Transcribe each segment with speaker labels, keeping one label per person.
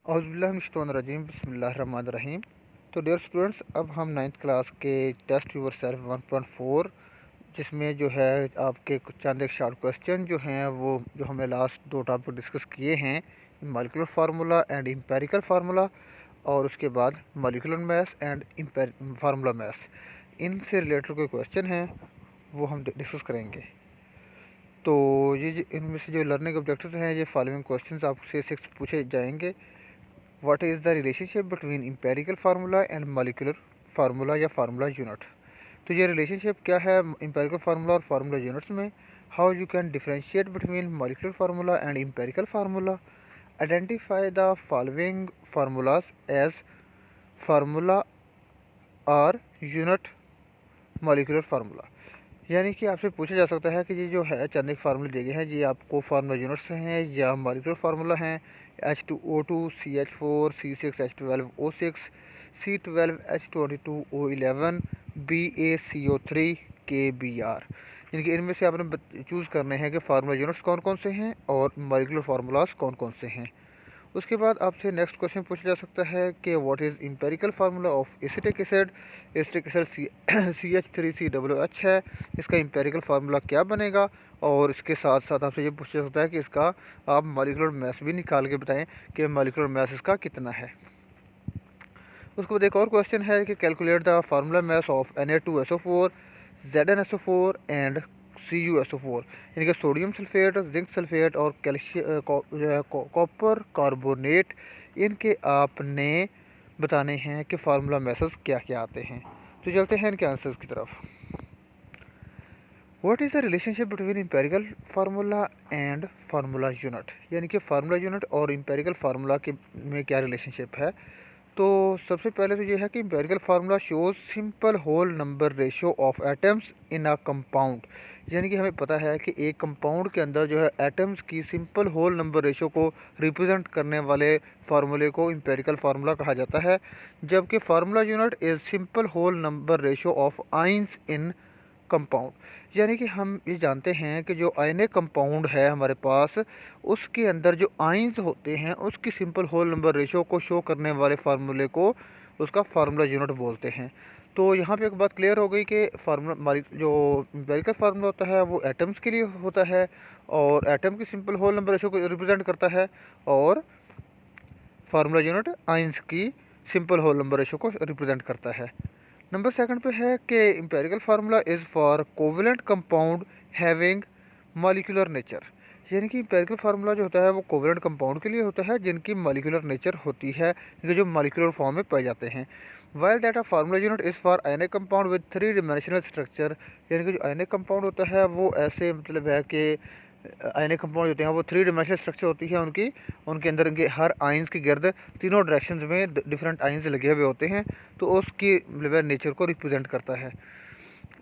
Speaker 1: औज़ुबिल्लाहिमिनश्शैतानिर्रजीम बिस्मिल्लाहिर्रहमानिर्रहीम। तो dear students, अब हम नाइन्थ क्लास के टेस्ट यूर सेल्फ 1.4 जिसमें जो है आपके कुछ चंद एक शॉर्ट क्वेश्चन जो हैं वो जो हमने लास्ट दो टॉपिक डिस्कस किए हैं, molecular formula and empirical formula, और उसके बाद molecular maths and formula maths, इनसे रिलेटेड कोई क्वेश्चन हैं वो हम डिस्कस करेंगे। तो इनमें से जो लर्निंग ऑब्जेक्टिव हैं, ये फॉलोइंग क्वेश्चंस आपसे 6 पूछे जाएंगे। What is the relationship between empirical formula and molecular formula या फार्मूला यूनिट। तो ये रिलेशनशिप क्या है एम्पेरिकल फार्मूला और फार्मूला यूनिट्स में। How you can differentiate between molecular formula and empirical formula. Identify the following formulas as formula और unit molecular formula. यानी कि आपसे पूछा जा सकता है कि ये जो है चंद एक फार्मूले दिए गए हैं, ये आपको फार्मूला यूनिट्स हैं या मॉलिक्यूलर फार्मूला हैं। H2O2 CH4 C6 H12O6 C12 H22O11 BaCO3 KBr। यानी कि इनमें से आपने चूज़ करने हैं कि फार्मूला यूनिट्स कौन कौन से हैं और मॉलिक्यूलर फार्मूलाज कौन कौन से हैं। उसके बाद आपसे नेक्स्ट क्वेश्चन पूछा जा सकता है कि what is empirical formula of acetic acid. Acetic acid CH3COOH है, इसका एम्पेरिकल फार्मूला क्या बनेगा। और इसके साथ साथ आपसे ये पूछा जा सकता है कि इसका आप मॉलिक्यूलर मास भी निकाल के बताएं कि मॉलिक्यूलर मास इसका कितना है। उसके बाद एक और क्वेश्चन है कि calculate the formula mass of Na2SO4 ZnSO4 and CuSO4। यानी कि सोडियम सल्फेट, जिंक सल्फेट और कॉपर कार्बोनेट, इनके आपने बताने हैं कि फार्मूला मैसेज क्या क्या आते हैं। तो चलते हैं इनके आंसर्स की तरफ। What is the relationship between empirical formula and formula unit. यानी कि फार्मूला यूनिट और एम्पेरिकल फार्मूला के में क्या रिलेशनशिप है। तो सबसे पहले तो ये है कि empirical formula shows simple whole number ratio of atoms in a compound. यानी कि हमें पता है कि एक कंपाउंड के अंदर जो है एटम्स की सिंपल होल नंबर रेशियो को रिप्रेजेंट करने वाले फार्मूले को एम्पेरिकल फार्मूला कहा जाता है। जबकि formula unit is simple whole number ratio of ions in compound. यानी कि हम ये जानते हैं कि जो आयनिक कंपाउंड है हमारे पास, उसके अंदर जो आइंस होते हैं उसकी सिंपल होल नंबर रेशियो को शो करने वाले फार्मूले को उसका फार्मूला यूनिट बोलते हैं। तो यहाँ पे एक बात क्लियर हो गई कि फार्मूला जो एम्पेरिकल फार्मूला होता है वो एटम्स के लिए होता है और एटम की सिंपल होल नंबर रेशियो को रिप्रेजेंट करता है, और फार्मूला यूनिट आइंस की सिंपल होल नंबर रेशियो को रिप्रेजेंट करता है। नंबर सेकंड पे है कि empirical formula is for covalent compound having molecular nature. यानी कि एम्पेरिकल फार्मूला जो होता है वो कोवलेंट कंपाउंड के लिए होता है जिनकी मॉलिक्यूलर नेचर होती है, जो मॉलिक्यूलर फॉर्म में पाए जाते हैं। While that a formula unit is for ionic compound with 3 dimensional structure. यानी कि जो आयनिक कंपाउंड होता है वो ऐसे मतलब है कि आयनिक कंपाउंड होते हैं वो 3 डायमेंशनल स्ट्रक्चर होती है उनकी, उनके अंदर उनके हर आइंस के गिर्द तीनों डायरेक्शंस में डिफरेंट आइंस लगे हुए होते हैं, तो उसकी मतलब नेचर को रिप्रेजेंट करता है।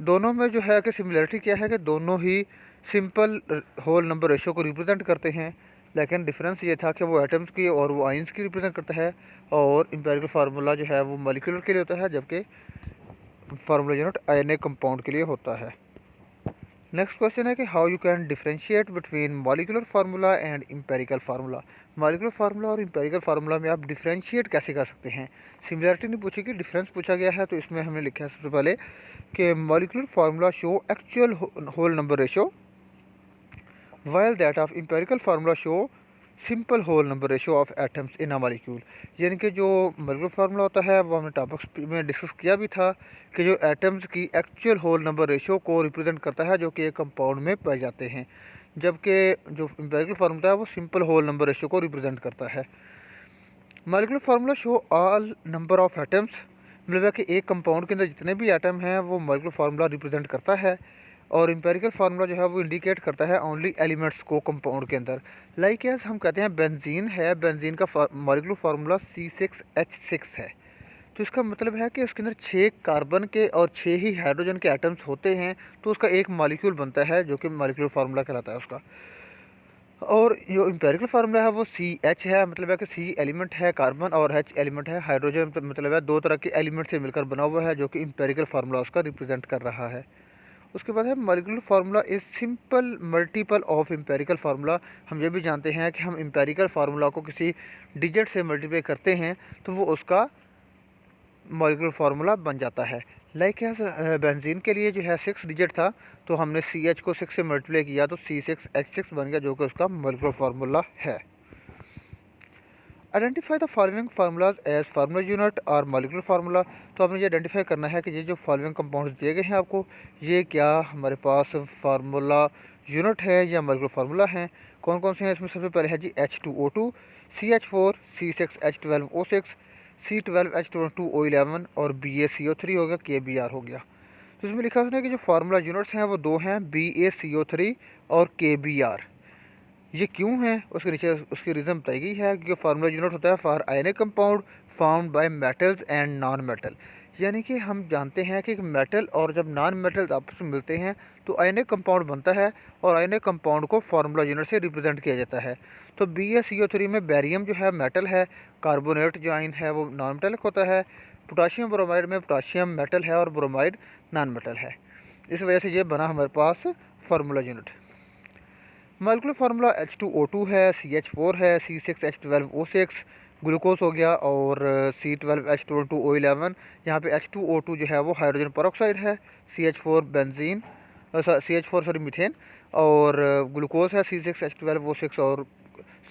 Speaker 1: दोनों में जो है कि सिमिलरिटी क्या है कि दोनों ही सिंपल होल नंबर रेशियो को रिप्रेजेंट करते हैं, लेकिन डिफरेंस ये था कि वो एटम्स की और वो आइंस की रिप्रेजेंट करता है, और एम्पेरिकल फार्मूला जो है वो मॉलिक्यूलर के लिए होता है जबकि फार्मूला यूनिट आयनिक कंपाउंड के लिए होता है। नेक्स्ट क्वेश्चन है कि how you can differentiate between molecular formula and empirical formula. Molecular formula और एम्पेरिकल फार्मूला में आप डिफरेंशिएट कैसे कर सकते हैं। सिमिलरिटी नहीं पूछी कि डिफरेंस पूछा गया है, तो इसमें हमने लिखा है सबसे पहले कि molecular formula show actual whole number ratio while that of empirical formula show simple whole number ratio of atoms in a molecule. यानी कि जो मॉलिक्यूलर फार्मूला होता है वो हमने टॉपिक्स में डिस्कस किया भी था कि जो एटम्स की एक्चुअल होल नंबर रेशो को रिप्रेजेंट करता है जो कि एक कंपाउंड में पाए जाते हैं, जबकि जो एम्पेरिकल फार्मूला है वो सिंपल होल नंबर रेशो को रिप्रेजेंट करता है। Molecular formula show all number of atoms, मतलब है कि एक कंपाउंड के अंदर जितने भी एटम हैं वो मॉलिक्यूलर फार्मूला रिप्रेजेंट करता है, और एम्पेरिकल फार्मूला जो है वो इंडिकेट करता है ओनली एलिमेंट्स को कंपाउंड के अंदर। लाइक एस हम कहते हैं बेंजीन है, बेंजीन का मॉलिक्यूलर फार्मूला C6H6 है। तो इसका मतलब है कि उसके अंदर 6 कार्बन के और 6 ही हाइड्रोजन के एटम्स होते हैं, तो उसका एक मॉलिक्यूल बनता है जो कि मॉलिक्यूलर फार्मूला कहलाता है उसका। और जो एम्पेरिकल फार्मूला है वो CH है, मतलब है कि C एलिमेंट है कार्बन और H एलिमेंट है हाइड्रोजन, मतलब है दो तरह के एलिमेंट से मिलकर बना हुआ है जो कि एम्पेरिकल फार्मूला उसका रिप्रेजेंट कर रहा है। उसके बाद है molecular formula is simple multiple of empirical formula. हम ये भी जानते हैं कि हम एम्पेरिकल फार्मूला को किसी डिजिट से मल्टीप्लाई करते हैं तो वो उसका मॉलिक्यूलर फार्मूला बन जाता है। लाइक बेंजीन के लिए जो है 6 डिजिट था, तो हमने CH को 6 से मल्टीप्लाई किया तो C6H6 बन गया, जो कि उसका मॉलिक्यूलर फार्मूला है। Identify the following formulas as formula unit और मॉलिक्यूलर फार्मूला। तो आपने ये आइडेंटिफाई करना है कि ये जो फॉलोइंग कंपाउंड्स दिए गए हैं आपको, ये क्या हमारे पास फार्मूला यूनिट है या मॉलिक्यूलर फार्मूला है। कौन कौन से हैं इसमें? सबसे पहले है जी H2O2, CH4, C6H12O6, C12H22O11 और BaCO3 हो गया, KBr हो गया। तो इसमें लिखा है कि जो फार्मूला यूनिट्स हैं वो दो हैं, BaCO3 और KBr। ये क्यों है उसके नीचे उसकी रीज़न बताई गई है, क्योंकि फार्मूला यूनिट होता है for ionic compound found by metals and non metal. यानी कि हम जानते हैं कि मेटल और जब नॉन मेटल्स आपस में मिलते हैं तो आयनिक कंपाउंड बनता है, और आयनिक कंपाउंड को फार्मूला यूनिट से रिप्रेजेंट किया जाता है। तो BaCO3 में बैरियम जो है मेटल है, कार्बोनेट जो आयन है वो नॉन मेटलिक होता है। पोटाशियम ब्रोमाइड में पोटाशियम मेटल है और ब्रोमाइड नॉन मेटल है। इस वजह से ये बना हमारे पास formula unit. Molecular formula H2O2 है, CH4 है, C6H12O6 ग्लूकोज हो गया, और C12H22O11। यहाँ पे H2O2 जो है वो हाइड्रोजन पेरोक्साइड है, CH4 benzene, CH4 sorry methane, और ग्लूकोज है C6H12O6, और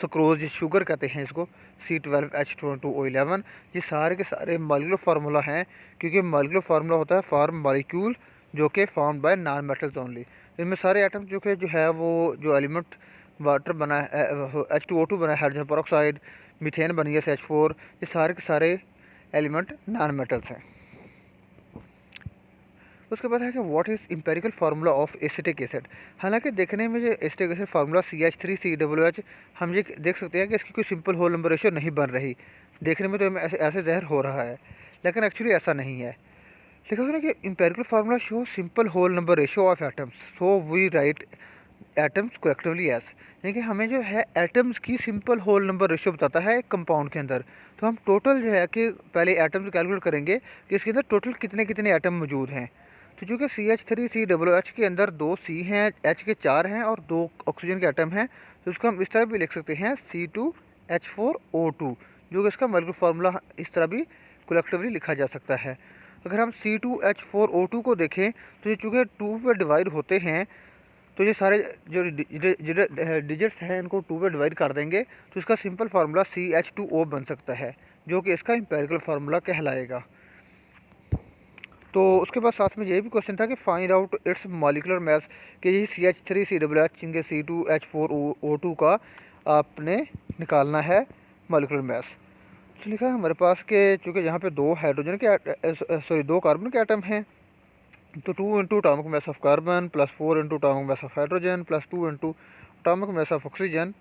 Speaker 1: सुक्रोज शुगर कहते हैं इसको, C12H22O11। ये सारे के सारे मॉलिक्यूलर फार्मूला हैं, क्योंकि मॉलिक्यूलर फार्मूला होता है फॉर मॉलिक्यूल जो कि found by non metals only. इनमें सारे एटम जो है वो जो एलिमेंट वाटर बना है, H2O2 बना है हाइड्रोजन पेरोक्साइड, मीथेन बनी है CH4, ये सारे के सारे एलिमेंट नॉन मेटल्स हैं। उसके बाद है कि what is empirical formula of acetic acid. हालांकि देखने में जो एसिटिक एसिड फार्मूला CH3COOH, हम ये देख सकते हैं कि इसकी कोई सिंपल होल नंबर रेशियो नहीं बन रही। देखने में तो ऐसे ऐसे जहर हो रहा है, लेकिन एक्चुअली ऐसा नहीं है। लिखा है ना कि empirical formula show simple whole number ratio of atoms, so we write atoms collectively as. यानी कि हमें जो है एटम्स की सिंपल होल नंबर रेशियो बताता है एक कंपाउंड के अंदर। तो हम टोटल जो है कि पहले एटम्स कैलकुलेट करेंगे कि इसके अंदर टोटल कितने कितने एटम मौजूद हैं। तो चूँकि CH3COOH के अंदर 2 C हैं, H के 4 हैं और 2 ऑक्सीजन के एटम हैं, तो इसको हम इस तरह भी लिख सकते हैं C2H4O2, जो कि इसका मॉलिक्यूलर फार्मूला इस तरह भी कलेक्टिवली लिखा जा सकता है। अगर हम C2H4O2 को देखें तो ये चूँकि 2 पे डिवाइड होते हैं, तो ये सारे जो डिजिट्स हैं इनको 2 पे डिवाइड कर देंगे, तो इसका सिंपल फार्मूला CH2O बन सकता है, जो कि इसका एम्पेरिकल फार्मूला कहलाएगा। तो उसके बाद साथ में ये भी क्वेश्चन था कि find out it's molecular mass, कि ये CH3COOH इनके C2H4O2 का आपने निकालना है मॉलिक्यूलर मास। तो लिखा है हमारे पास कि चूँकि यहाँ पे 2 हाइड्रोजन के 2 कार्बन के एटम हैं, तो 2 into atomic mass of carbon plus 4 into atomic mass of hydrogen plus 2 into atomic mass of oxygen,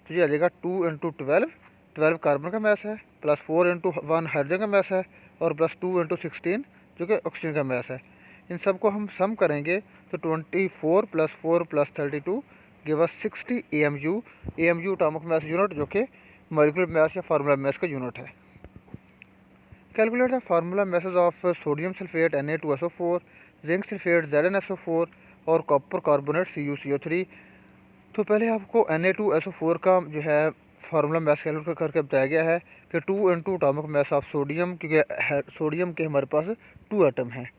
Speaker 1: तो ये आ जाएगा 2 इंटू 12 कार्बन का मास है, प्लस 4 इंटू 1 हाइड्रोजन का मास है, और प्लस 2 इंटू 16 जो कि ऑक्सीजन का मास है। इन सब को हम सम करेंगे तो 24 plus 4 plus 32 give us 60 AMU atomic mass unit, जो कि मॉलिक्यूलर मास या फार्मूला मास का यूनिट है। Calculate the formula masses of sodium sulphate Na2SO4, zinc sulphate ZnSO4 और कॉपर कार्बोनेट CuCO3। तो पहले आपको Na2SO4 का जो है फार्मूला मास कैलकुलेट करके बताया गया है कि 2 into atomic mass of sodium, क्योंकि सोडियम के हमारे पास 2 एटम हैं,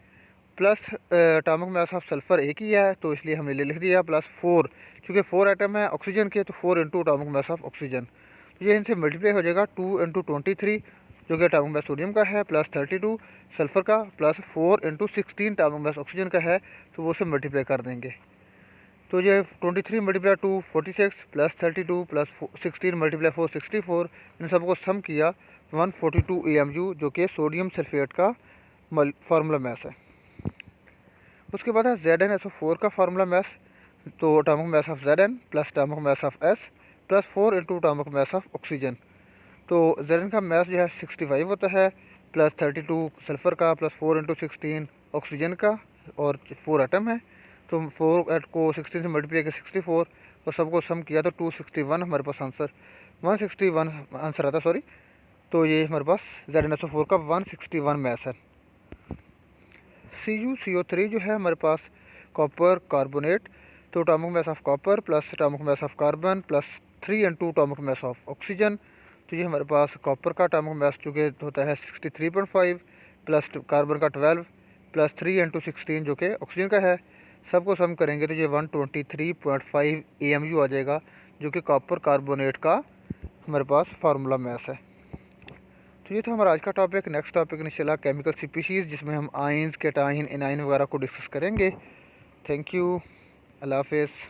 Speaker 1: plus atomic mass of sulphur एक ही है तो इसलिए हमने लिख दिया, प्लस 4 चूँकि 4 एटम है ऑक्सीजन के, तो 4 into atomic mass of oxygen. तो ये इनसे मल्टीप्लाई हो जाएगा 2 इंटू 23 जो कि एटॉमिक मास सोडियम का है, प्लस 32 सल्फ़र का, plus 4 into 16 atomic mass oxygen का है, तो वो से मल्टीप्लाई कर देंगे। तो ये 23 मल्टीप्लाई 2 46 प्लस 32 प्लस 16 मल्टीप्लाई 4 64, इन सबको सम किया 142 AMU, जो कि सोडियम सल्फेट का फार्मूला मास है। उसके बाद है ZnSO4 का फार्मूला मास, तो atomic mass of Zn plus atomic mass of S plus 4 into atomic mass of oxygen. तो Zn का मास जो है 65 होता है, प्लस 32 सल्फ़र का, प्लस 4 इंटू 16 ऑक्सीजन का, और 4 एटम है, तो 4 को 16 से मल्टीप्लाई किया 64, और सबको सम किया तो 261 हमारे पास आंसर 161 आंसर आता, सॉरी। तो ये हमारे पास ZnSO4 का 161 मास है। CuCO3 जो है हमारे पास कॉपर कार्बोनेट, तो atomic mass of copper plus atomic mass of carbon plus 3 atomic mass of oxygen. तो ये हमारे पास कॉपर का एटॉमिक मास चूँकि होता है 63.5 प्लस कार्बन का 12 प्लस 3 × 16 जो कि ऑक्सीजन का है। सबको सम करेंगे तो ये 123.5 AMU आ जाएगा, जो कि कॉपर कार्बोनेट का हमारे पास फार्मूला मास है। तो ये था हमारा आज का टॉपिक। नेक्स्ट टॉपिक इंशाल्लाह केमिकल स्पीशीज़, जिसमें हम आयंस, कैटाइन, एनाइन वगैरह को डिस्कस करेंगे। Thank you. अल्लाह हाफ़िज़।